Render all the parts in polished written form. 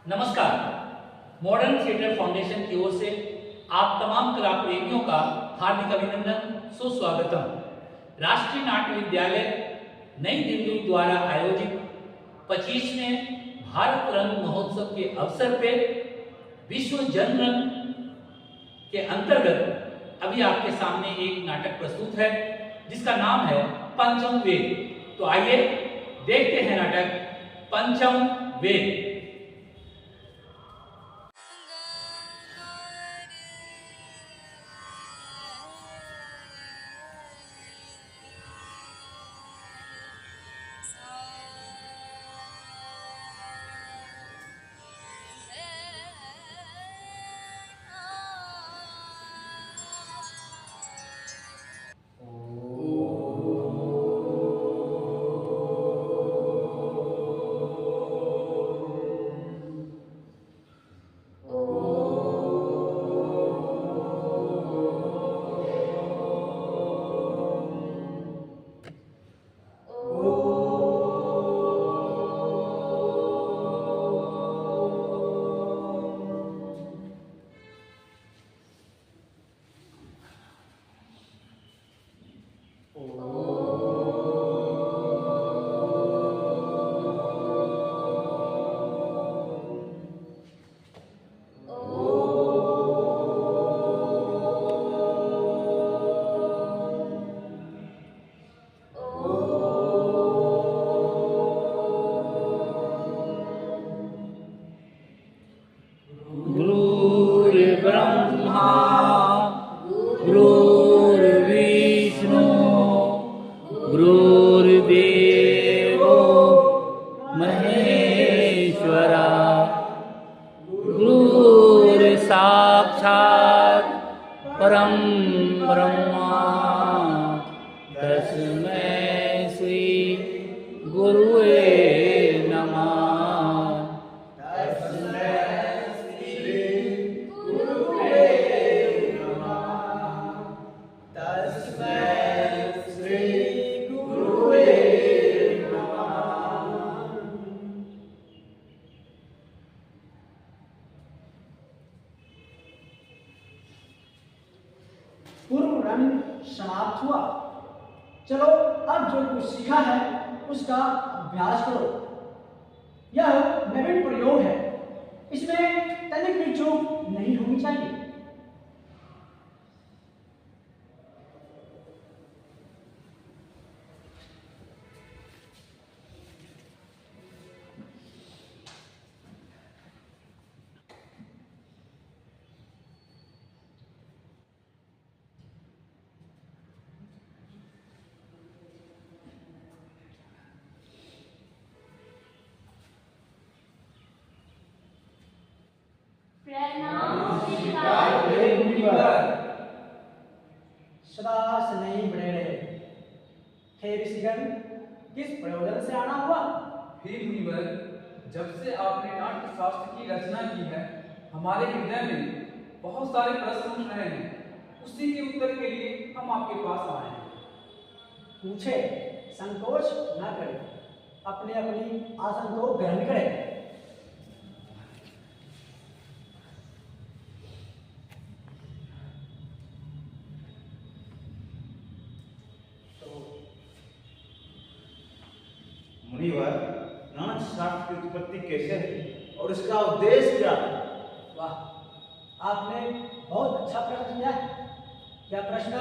नमस्कार। Modern theatre foundation की ओर से आप तमाम कला प्रेमियों का हार्दिक अभिनंदन, सुस्वागतम। राष्ट्रीय नाट्य विद्यालय नई दिल्ली द्वारा आयोजित 25वें भारत रंग महोत्सव के अवसर पे विश्व जन रंग के अंतर्गत अभी आपके सामने एक नाटक प्रस्तुत है जिसका नाम है पंचम वेद। तो आइए देखते हैं नाटक पंचम वेद। ब्रह्मा गुरुर्विष्णु गुरुर्देवो महेश्वरा गुरुर्साक्षात् परम ब्रह्मा तस्मै श्री गुरुवे नमः। पूर्व रंग समाप्त हुआ। चलो अब जो कुछ सीखा है उसका अभ्यास करो। यह नवीन प्रयोग है, इसमें तनिक भी चूक नहीं होनी चाहिए। सदा स्नेही बने रहे। हे ऋषिगण, किस प्रयोजन से आना हुआ? हे मुनिवर, जब से आपने नाट्य शास्त्र की रचना की है, हमारे हृदय में बहुत सारे प्रश्न उठ रहे हैं। उसी के उत्तर के लिए हम आपके पास आए हैं। पूछे, संकोच न करें, अपने अपनी आसन को ग्रहण करें। मुनिवर, नाट्य शास्त्र की उत्पत्ति कैसे है और इसका उद्देश्य क्या है? वाह, आपने बहुत अच्छा प्रश्न किया है। यह प्रश्न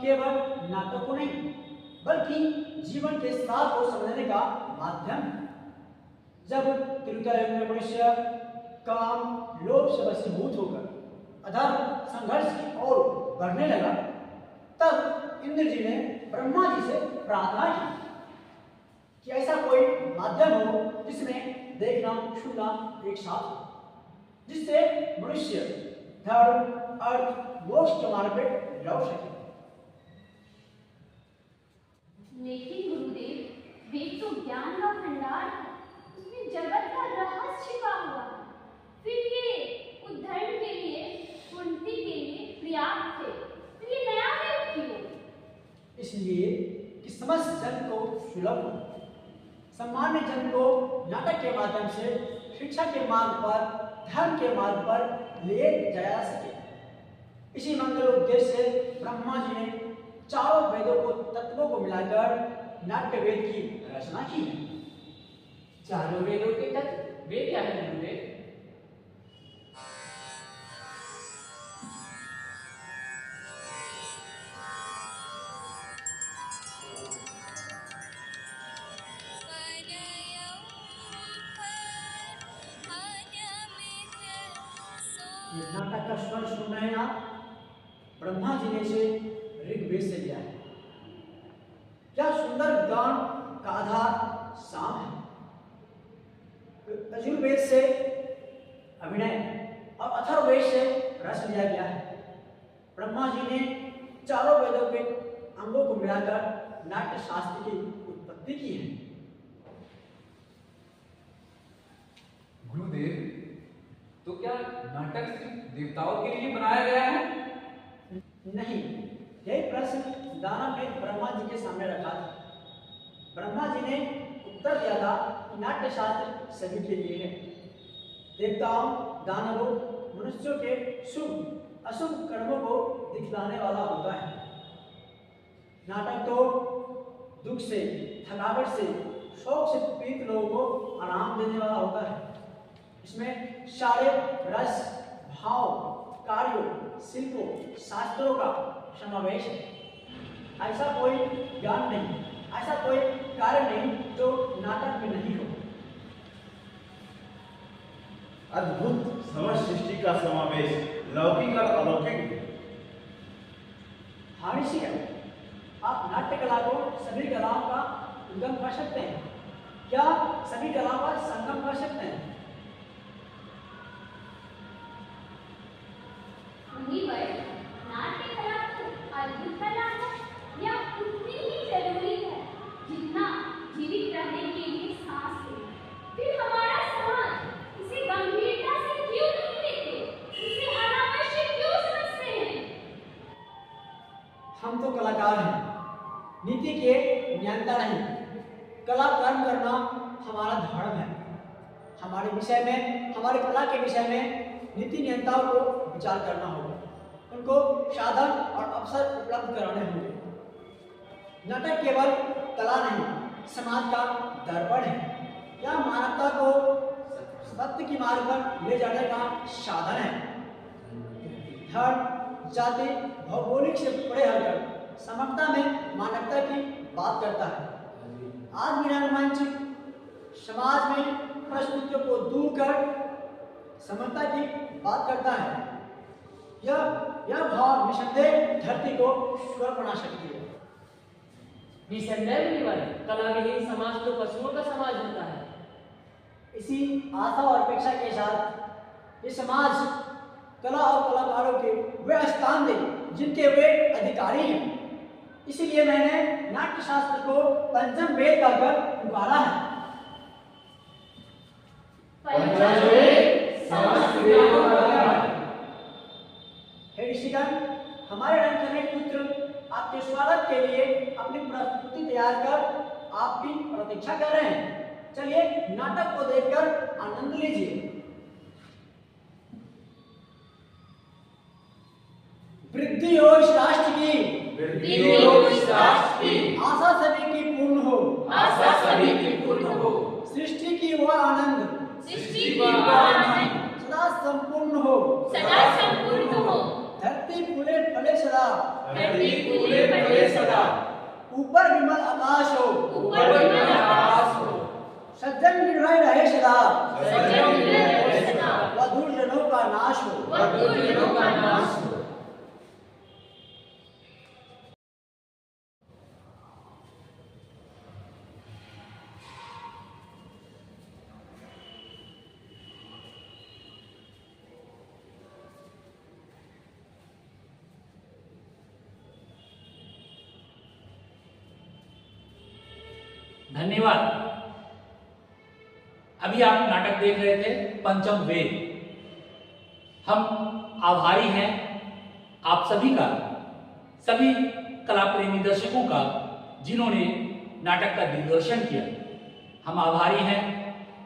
केवल नाटक को नहीं बल्कि जीवन के सार को समझने का माध्यम है। जब त्रेता युग में मनुष्य काम लोभ से वशीभूत होकर अधर्म संघर्ष की ओर बढ़ने लगा, तब इंद्र जी ने ब्रह्मा जी से प्रार्थना की कि ऐसा कोई माध्यम हो जिसमें देखना छूना एक साथ हो, जिससे मनुष्य धर्म अर्थ मोक्ष के मार्ग पे लौट सके। लेकिन गुरुदेव, वेद तो ज्ञान का भंडार है, उसमें जगत का रहस्य छिपा हुआ है। फिर ये उद्धरण के लिए, उन्नति के लिए पर्याप्त थे, फिर ये नया वेद क्यों? इसलिए कि समस्त जन को सुलभ हो, सामान्य जन को नाटक के माध्यम से शिक्षा के मार्ग पर, धर्म के मार्ग पर ले जाया सके। इसी मंगल उद्देश्य से ब्रह्मा जी ने चारों वेदों को, तत्वों को मिलाकर नाट्य वेद की रचना की है। चारों वेदों के तत्व वे क्या है गुरुदेव? ये नाटक का स्वर सुन रहे हैं आप, ब्रह्मा जी ने इसे ऋग्वेद से लिया है। क्या सुंदर गान का आधार साम है। यजुर्वेद से अभिनय और अथर्ववेद से रस लिया गया है। ब्रह्मा जी ने चारों वेदों के अंगों को मिलाकर नाट्य शास्त्र की उत्पत्ति की है। गुरुदेव, तो क्या नाटक सिर्फ देवताओं के लिए बनाया गया है? नहीं, यही प्रश्न दानव ने ब्रह्मा जी के सामने रखा था। ब्रह्मा जी ने उत्तर दिया था कि नाट्य शास्त्र सभी के लिए है। देवताओं, दानवों, मनुष्यों के शुभ अशुभ कर्मों को दिखलाने वाला होता है। नाटक तो दुख से, थकावट से, शोक से पीड़ित लोगों को आराम देने वाला होता है। इसमें सारे रस, भाव, कार्यों, शिल्पों, शास्त्रों का समावेश है। ऐसा कोई ज्ञान नहीं, ऐसा कोई कार्य नहीं जो नाटक में नहीं हो। अद्भुत समस्त सृष्टि का समावेश, लौकिक और अलौकिक। हाँ ऋषि, आप नाट्य कला को सभी कलाओं का उद्गम कर सकते हैं। क्या सभी कलाओं का संगम कर सकते हैं? मुनिवर, नाट्य कला तो अद्भुत कला है या उतनी ही जरूरी है जितना जीवित रहने के लिए सांस लेना। फिर हमारा समाज इसे गंभीरता से क्यों नहीं लेते? इसे अनावश्यक क्यों समझते हैं? हम तो कलाकार हैं, नीति के नियंता नहीं। कला कर्म करना हमारा धर्म है। हमारे विषय में, हमारी कला के विषय में नीति नियंताओं को विचार करना होगा, उनको साधन और अवसर उपलब्ध कराने होंगे। नाटक केवल कला नहीं, समाज का दर्पण है। यह मानवता को सत्य की मार्ग पर ले जाने का साधन है। धर्म, जाति, भौगोलिक से परे हटकर समता में मानवता की बात करता है। आज भी रंगमंच समाज में प्रस्तुतियों को दूर कर समता की बात करता है। यह भाव निसंदेह धरती को स्वर बना सकती है। निसंदेह मुनिवर, कला विहीन समाज तो पशुओं का समाज होता है। इसी आशा और अपेक्षा के साथ ये समाज कला और कलाकारों के वे स्थान दे जिनके वे अधिकारी हैं। इसीलिए मैंने नाट्य शास्त्र को पंचम वेद कहकर पुकारा है। हे ऋषिगण, हमारे रंगकर्मी पुत्र आपके स्वागत के लिए अपनी प्रस्तुति तैयार कर आपकी प्रतीक्षा कर रहे हैं। चलिए नाटक को देखकर आनंद लीजिए। वृद्धि हो इस राष्ट्र की, वृद्धि हो इस राष्ट्र की, आशा सभी की पूर्ण हो, आशा सभी की पूर्ण हो, सृष्टि की वह आनंद, सृष्टि की वह आनंद सदा संपूर्ण हो, सदा संपूर्ण हो, धरती फूले फले सदा, धरती फूले फले सदा, ऊपर विमल आकाश हो, ऊपर विमल आकाश हो, सज्जन निर्भय रहे सदा, सज्जन निर्भय रहे सदा, वधूर जनों का नाश हो, वधूर जनों का नाश हो। धन्यवाद। अभी आप नाटक देख रहे थे पंचम वेद। हम आभारी हैं आप सभी का, सभी कला प्रेमी दर्शकों का जिन्होंने नाटक का दिग्दर्शन किया। हम आभारी हैं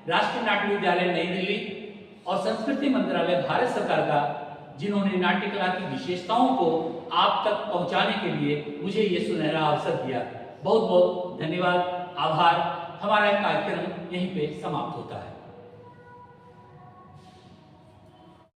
राष्ट्रीय नाट्य विद्यालय नई दिल्ली और संस्कृति मंत्रालय भारत सरकार का, जिन्होंने नाट्य कला की विशेषताओं को आप तक पहुंचाने के लिए मुझे ये सुनहरा अवसर दिया। बहुत बहुत धन्यवाद, आभार। हमारा कार्यक्रम यहीं पे समाप्त होता है।